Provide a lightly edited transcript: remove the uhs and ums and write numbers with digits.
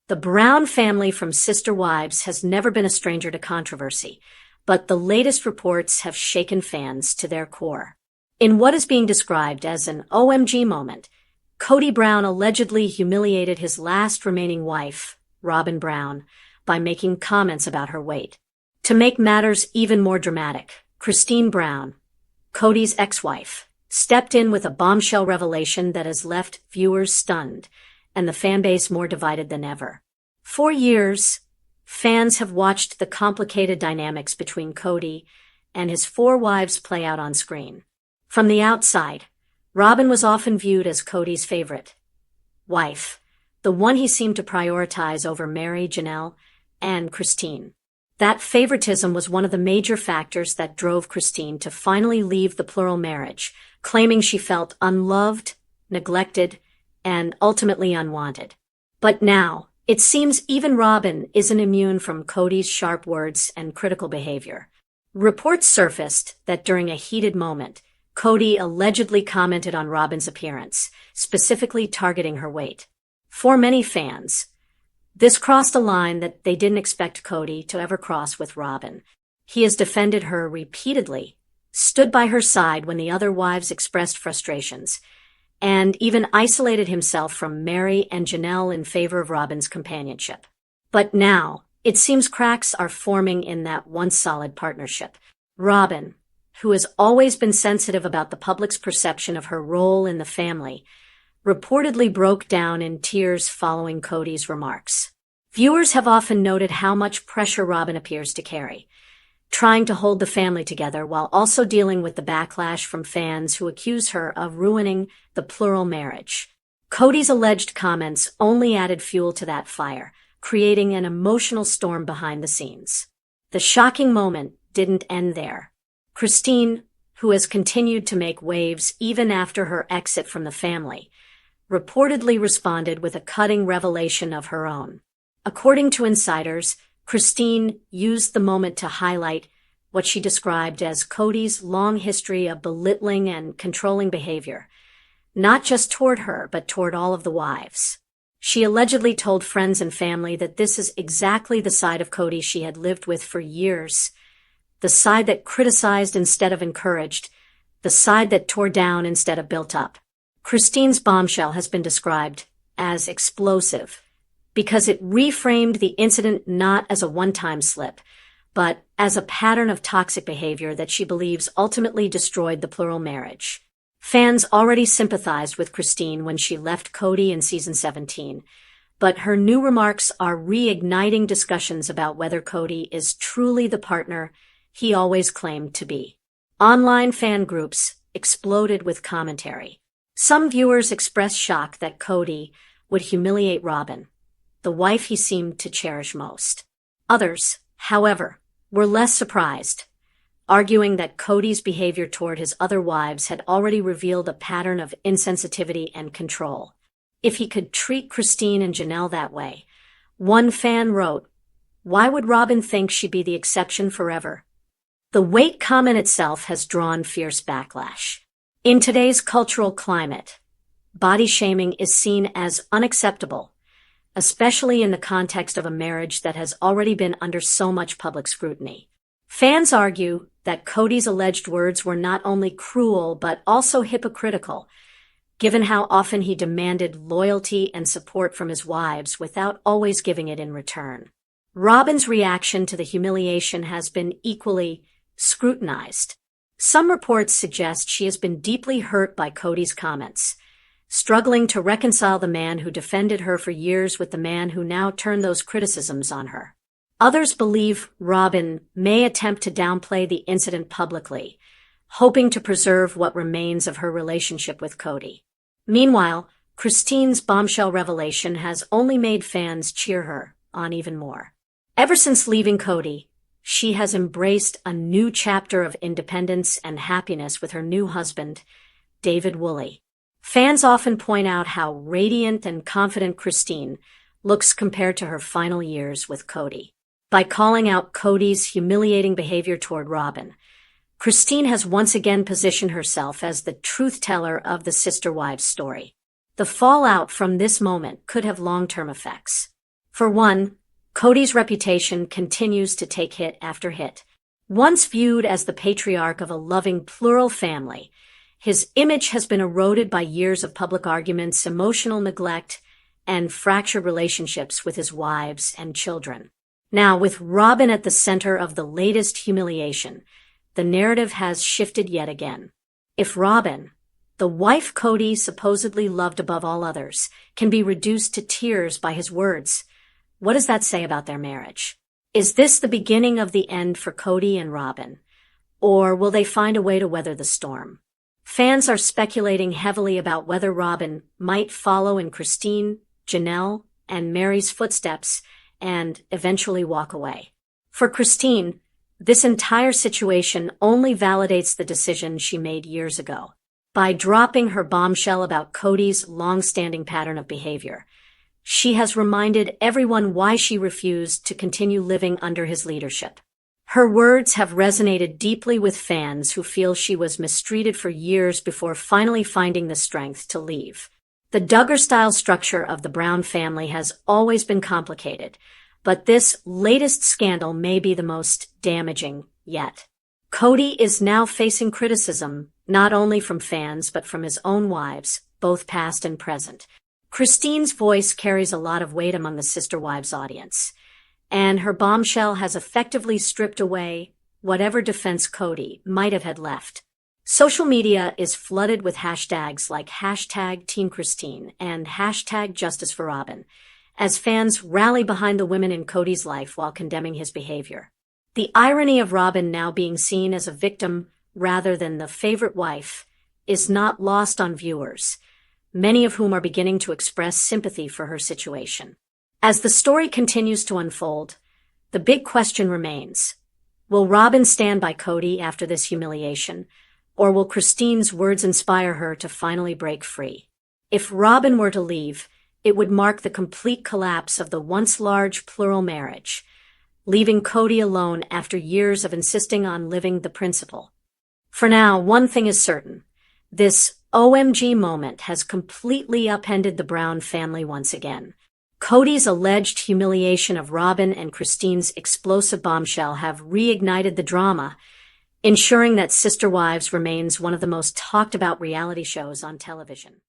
The Brown family from Sister Wives has never been a stranger to controversy, but the latest reports have shaken fans to their core. In what is being described as an OMG moment, Kody Brown allegedly humiliated his last remaining wife, Robyn Brown, by making comments about her weight. To make matters even more dramatic, Christine Brown, Kody's ex-wife, stepped in with a bombshell revelation that has left viewers stunned and the fanbase more divided than ever. For years, fans have watched the complicated dynamics between Kody and his 4 wives play out on screen. From the outside, Robyn was often viewed as Kody's favorite wife, the one he seemed to prioritize over Mary, Janelle, and Christine. That favoritism was one of the major factors that drove Christine to finally leave the plural marriage, claiming she felt unloved, neglected, and ultimately unwanted. But now, it seems even Robyn isn't immune from Kody's sharp words and critical behavior. Reports surfaced that during a heated moment, Kody allegedly commented on Robyn's appearance, specifically targeting her weight. For many fans, this crossed a line that they didn't expect Kody to ever cross with Robyn. He has defended her repeatedly, stood by her side when the other wives expressed frustrations, and even isolated himself from Mary and Janelle in favor of Robyn's companionship. But now, it seems cracks are forming in that once solid partnership. Robyn, who has always been sensitive about the public's perception of her role in the family, reportedly broke down in tears following Kody's remarks. Viewers have often noted how much pressure Robyn appears to carry, trying to hold the family together while also dealing with the backlash from fans who accuse her of ruining the plural marriage. Kody's alleged comments only added fuel to that fire, creating an emotional storm behind the scenes. The shocking moment didn't end there. Christine, who has continued to make waves even after her exit from the family, reportedly responded with a cutting revelation of her own. According to insiders, Christine used the moment to highlight what she described as Kody's long history of belittling and controlling behavior, not just toward her, but toward all of the wives. She allegedly told friends and family that this is exactly the side of Kody she had lived with for years, the side that criticized instead of encouraged, the side that tore down instead of built up. Christine's bombshell has been described as explosive because it reframed the incident not as a one-time slip, but as a pattern of toxic behavior that she believes ultimately destroyed the plural marriage. Fans already sympathized with Christine when she left Kody in season 17, but her new remarks are reigniting discussions about whether Kody is truly the partner he always claimed to be. Online fan groups exploded with commentary. Some viewers expressed shock that Kody would humiliate Robyn, the wife he seemed to cherish most. Others, however, were less surprised, arguing that Kody's behavior toward his other wives had already revealed a pattern of insensitivity and control. If he could treat Christine and Janelle that way, one fan wrote, "Why would Robyn think she'd be the exception forever?" The weight comment itself has drawn fierce backlash. In today's cultural climate, body shaming is seen as unacceptable, especially in the context of a marriage that has already been under so much public scrutiny. Fans argue that Kody's alleged words were not only cruel but also hypocritical, given how often he demanded loyalty and support from his wives without always giving it in return. Robyn's reaction to the humiliation has been equally scrutinized. Some reports suggest she has been deeply hurt by Kody's comments, struggling to reconcile the man who defended her for years with the man who now turned those criticisms on her. Others believe Robyn may attempt to downplay the incident publicly, hoping to preserve what remains of her relationship with Kody. Meanwhile, Christine's bombshell revelation has only made fans cheer her on even more. Ever since leaving Kody, she has embraced a new chapter of independence and happiness with her new husband, David Woolley. Fans often point out how radiant and confident Christine looks compared to her final years with Kody. By calling out Kody's humiliating behavior toward Robyn, Christine has once again positioned herself as the truth-teller of the Sister Wives story. The fallout from this moment could have long-term effects. For one, Kody's reputation continues to take hit after hit. Once viewed as the patriarch of a loving plural family, his image has been eroded by years of public arguments, emotional neglect, and fractured relationships with his wives and children. Now, with Robyn at the center of the latest humiliation, the narrative has shifted yet again. If Robyn, the wife Kody supposedly loved above all others, can be reduced to tears by his words, what does that say about their marriage? Is this the beginning of the end for Kody and Robyn, or will they find a way to weather the storm? Fans are speculating heavily about whether Robyn might follow in Christine, Janelle, and Mary's footsteps and eventually walk away. For Christine, this entire situation only validates the decision she made years ago. By dropping her bombshell about Kody's long-standing pattern of behavior, she has reminded everyone why she refused to continue living under his leadership. Her words have resonated deeply with fans who feel she was mistreated for years before finally finding the strength to leave. The Duggar-style structure of the Brown family has always been complicated, but this latest scandal may be the most damaging yet. Kody is now facing criticism, not only from fans but from his own wives, both past and present. Christine's voice carries a lot of weight among the Sister Wives audience, and her bombshell has effectively stripped away whatever defense Kody might have had left. Social media is flooded with hashtags like #TeamChristine and #JusticeForRobyn, as fans rally behind the women in Kody's life while condemning his behavior. The irony of Robyn now being seen as a victim rather than the favorite wife is not lost on viewers, many of whom are beginning to express sympathy for her situation. As the story continues to unfold, the big question remains: will Robyn stand by Kody after this humiliation, or will Christine's words inspire her to finally break free? If Robyn were to leave, it would mark the complete collapse of the once large plural marriage, leaving Kody alone after years of insisting on living the principle. For now, one thing is certain: this OMG moment has completely upended the Brown family once again. Kody's alleged humiliation of Robyn and Christine's explosive bombshell have reignited the drama, ensuring that Sister Wives remains one of the most talked about reality shows on television.